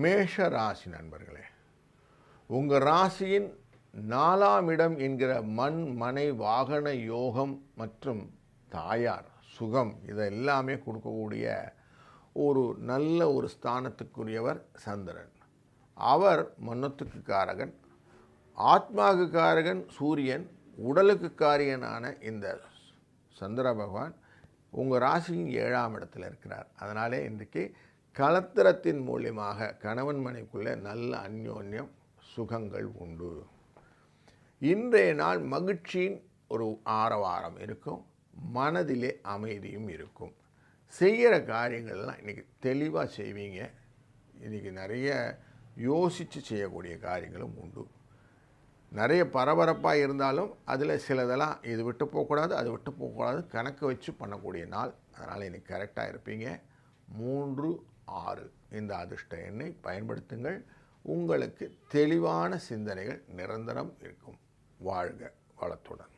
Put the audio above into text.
மேஷ ராசி நண்பர்களே, உங்கள் ராசியின் 4ஆம் இடம் என்கிற மண் மனை வாகன யோகம் மற்றும் தாயார் சுகம் இதெல்லாமே கொடுக்கக்கூடிய ஒரு நல்ல ஒரு ஸ்தானத்துக்குரியவர் சந்திரன். அவர் மன்னத்துக்கு காரகன், ஆத்மாவுக்கு காரகன் சூரியன், உடலுக்கு காரியனான இந்த சந்திர பகவான் உங்கள் ராசியின் 7ஆம் இடத்தில் இருக்கிறார். அதனாலே இன்றைக்கு கலத்திரத்தின் மூலியமாக கணவன் மனைக்குள்ளே நல்ல அந்யோன்யம் சுகங்கள் உண்டு. இன்றைய நாள் மகிழ்ச்சியின் ஒரு ஆரவாரம் இருக்கும், மனதிலே அமைதியும் இருக்கும். செய்கிற காரியங்கள்லாம் இன்றைக்கி தெளிவாக செய்வீங்க. இன்றைக்கி நிறைய யோசித்து செய்யக்கூடிய காரியங்களும் உண்டு. நிறைய பரபரப்பாக இருந்தாலும் அதில் சிலதெல்லாம் இது விட்டு போகக்கூடாது, அது விட்டு போகக்கூடாது கணக்கு வச்சு பண்ணக்கூடிய நாள். அதனால் இன்றைக்கி கரெக்டாக இருப்பீங்க. 3, 6 இந்த அதிர்ஷ்ட எண்ணை பயன்படுத்துங்கள். உங்களுக்கு தெளிவான சிந்தனைகள் நிரந்தரம் இருக்கும். வாழ்க வளத்துடன்.